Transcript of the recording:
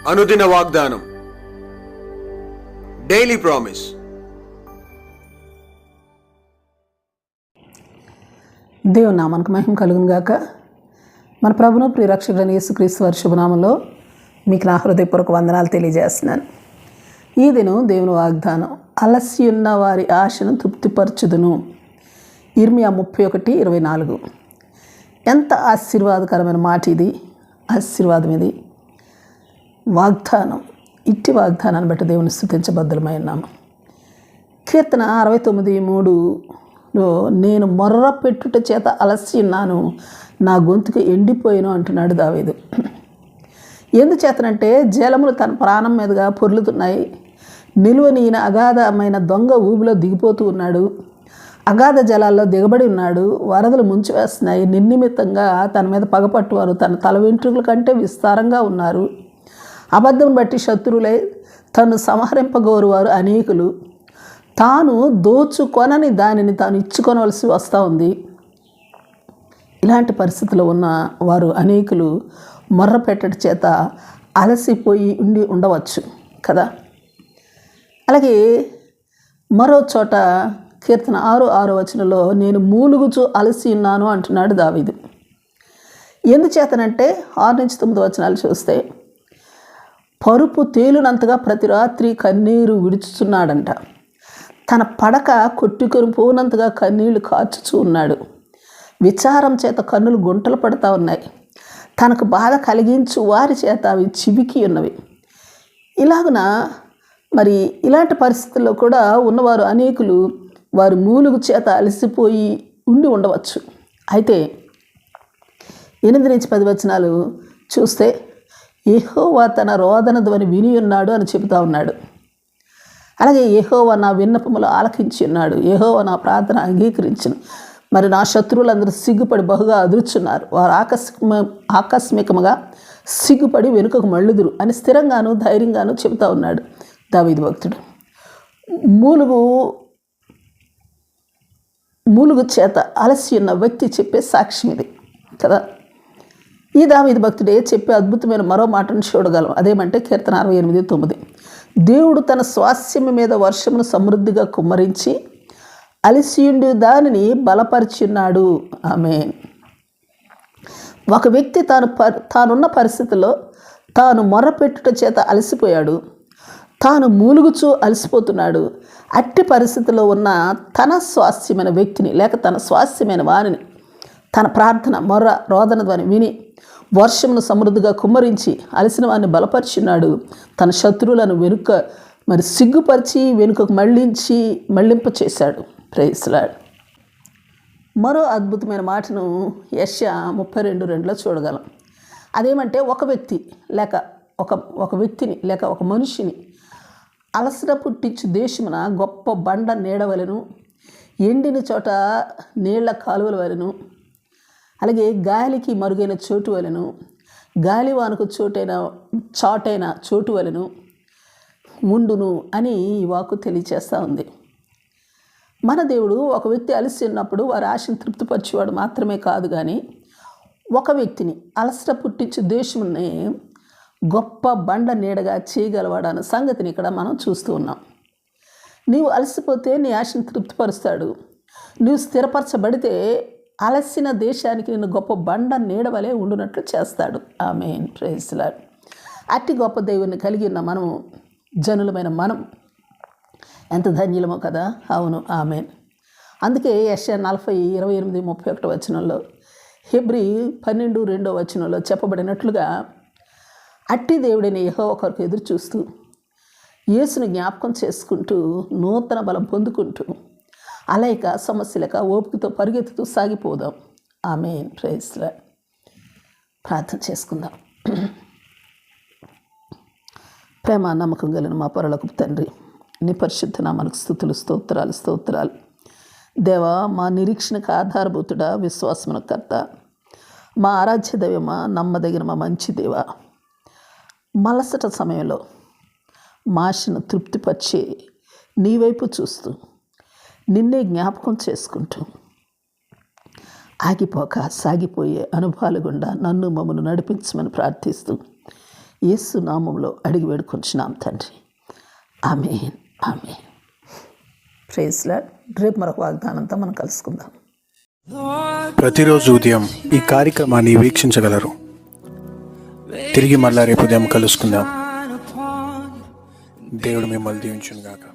అనుదిన వాగ్దానం, daily promise. దేవుని నామానికి మహిమ కలుగును గాక. మన ప్రభును ప్రియరక్షకుడైన యేసుక్రీస్తు వారి శుభనామంలో మీకు నా హృదయపూర్వక వందనాలు తెలియజేస్తున్నాను. ఈ దినం దేవుని వాగ్దానం, అలసి ఉన్న వారి ఆశను తృప్తిపరచుదును. ఇర్మియా 31:24. ఎంత ఆశీర్వాదకరమైన మాట ఇది, ఆశీర్వాదం ఇది, వాగ్దానం. ఇట్టి వాగ్దానాన్ని బట్టి దేవుని స్తుతించబద్ధులమై ఉన్నాము. కీర్తన 69:3లో నేను మొర్ర పెట్టుట చేత అలసి ఉన్నాను, నా గొంతుకు ఎండిపోయాను అంటున్నాడు దావీదు. ఎందుచేతనంటే జలములు తన ప్రాణం మీదుగా పొర్లుతున్నాయి, నిలువనీయన అగాధమైన దొంగ ఊబిలో దిగిపోతూ ఉన్నాడు, అగాధ జలాల్లో దిగబడి ఉన్నాడు, వరదలు ముంచివేస్తున్నాయి, నిర్నిమిత్తంగా తన మీద పగపట్టువారు తన తల వెంట్రుకల కంటే విస్తారంగా ఉన్నారు, అబద్ధం బట్టి శత్రువులై తను సంహరింపగోరువారు అనేకులు, తాను దోచుకొనని దానిని తాను ఇచ్చుకొనవలసి వస్తూ ఉంది. ఇలాంటి పరిస్థితుల్లో ఉన్న వారు అనేకులు మొర్ర పెట్టడం చేత అలసిపోయి ఉండవచ్చు కదా. అలాగే మరో చోట కీర్తన 6:6 నేను మూలుగుచూ అలసి ఉన్నాను అంటున్నాడు దావీదు. ఎందుచేతనంటే 6-9 చూస్తే పరుపు తేలునంతగా ప్రతి రాత్రి కన్నీరు విడుచుచున్నాడంట, తన పడక కొట్టుకొని పోనంతగా కన్నీళ్లు కార్చుచూ ఉన్నాడు, విచారం చేత కన్నులు గుంటలు పడుతూ ఉన్నాయి, తనకు బాధ కలిగించు వారి చేత అవి చివికి ఉన్నవి. ఇలాగున మరి ఇలాంటి పరిస్థితుల్లో కూడా ఉన్నవారు అనేకులు వారి మూలుగు చేత అలసిపోయి ఉండవచ్చు. అయితే 8-10 చూస్తే యెహోవా తన రోదన ధ్వని విని ఉన్నాడు అని చెబుతూ ఉన్నాడు. అలాగే యెహోవా నా విన్నపములు ఆలకించి ఉన్నాడు, యెహోవా నా ప్రార్థన అంగీకరించును. మరి నా శత్రువులందరూ సిగ్గుపడి బహుగా అదురుచున్నారు, వారు ఆకస్మికముగా సిగ్గుపడి వెనుకకు మళ్ళుదురు అని స్థిరంగాను ధైర్యంగాను చెబుతూ ఉన్నాడు దావీదు భక్తుడు. మూలుగు చేత అలసి ఉన్న వ్యక్తి చెప్పే సాక్ష్యం ఇది కదా. ఈ దావీదు భక్తుడే చెప్పే అద్భుతమైన మరో మాటను చూడగలం. అదేమంటే కీర్తన 68:9 దేవుడు తన స్వాస్యం మీద వర్షమును సమృద్ధిగా కుమ్మరించి అలసియుండి దానిని బలపరిచున్నాడు. ఆమేన్. ఒక వ్యక్తి తానున్న పరిస్థితుల్లో తాను మొర్రపెట్టుట చేత అలసిపోయాడు, తాను మూలుగుచూ అలసిపోతున్నాడు. అట్టి పరిస్థితిలో ఉన్న తన స్వాస్యమైన వ్యక్తిని లేక తన స్వాస్యమైన వారిని తన ప్రార్థన రోదన ధ్వని విని వర్షమును సమృద్ధిగా కుమ్మరించి అలసిన వారిని బలపరిచున్నాడు. తన శత్రువులను సిగ్గుపరిచి వెనుకకు మళ్ళింప చేశాడు. Praise lord. మరో అద్భుతమైన మాటను యెషయా 32:2 చూడగలం. అదేమంటే ఒక వ్యక్తిని లేక ఒక మనిషిని అలసట పుట్టించు దేశమున గొప్ప బండ నీడవలను, ఎండిన చోట నీళ్ల కాలువల వలెను, అలాగే గాలికి మరుగైన చోటు వలెను, గాలివానకు చాటైన చోటు వలెను ఉండును అని ఈ వాక్కు తెలియచేస్తూ ఉంది. మన దేవుడు ఒక వ్యక్తి అలసి ఉన్నప్పుడు వారి ఆశను తృప్తిపరిచేవాడు మాత్రమే కాదు, కానీ ఒక వ్యక్తిని అలసట పుట్టించు దేశమునే గొప్ప బండ నీడగా చేయగలవాడు అన్న సంగతిని ఇక్కడ మనం చూస్తూ ఉన్నాం. నీవు అలసిపోతే నీ ఆశను తృప్తిపరుస్తాడు. నీవు స్థిరపరచబడితే అలసిన దేశానికి నిన్ను గొప్ప బండ నీడవలే ఉండునట్లు చేస్తాడు. ఆమేన్. Praise Lord. అట్టి గొప్ప దేవుని కలిగి ఉన్న మనం జనులమైన మనం ఎంత ధన్యులమో కదా. అవును, ఆమేన్. అందుకే యెషయా 40:28-31 హెబ్రీ 12:2 చెప్పబడినట్లుగా అట్టి దేవుడైన యెహోవా కొరకు ఎదురు చూస్తూ యేసుని జ్ఞాపకం చేసుకుంటూ నూతన బలం పొందుకుంటూ అలైక సమస్యలక ఓపికతో పరిగెత్తుతూ సాగిపోదాం. ఆమేన్. Praise lord. ప్రార్థన చేసుకుందాం. ప్రేమ నమ్మకం కలిగిన మా పరలోకపు తండ్రి, నీ పరిశుద్ధ నామమునకు స్తుతులు, స్తోత్రాలు. దేవా, మా నిరీక్షణకు ఆధారభూతుడా, విశ్వాసమునకు కర్త, మా ఆరాధ్య దైవమా, నమ్మదగిన మా మంచి దేవా, మలసట సమయంలో మాషను తృప్తిపరిచి నీ వైపు చూస్తూ నిన్నే జ్ఞాపకం చేసుకుంటూ ఆగిపోక సాగిపోయే అనుభవాల గుండా నన్ను మమ్మను నడిపించమని ప్రార్థిస్తూ యేసు నామంలో అడిగి వేడుకొంచున్నాం తండ్రి. Amen, amen. Praise Lord. రేపు మరొక వాగ్దానంతో మనం కలుసుకుందాం. ప్రతిరోజు ఉదయం ఈ కార్యక్రమాన్ని వీక్షించగలరు. తిరిగి మళ్ళా రేపు ఉదయం కలుసుకుందాం. దేవుడు మిమ్మల్ని దీవించును గాక.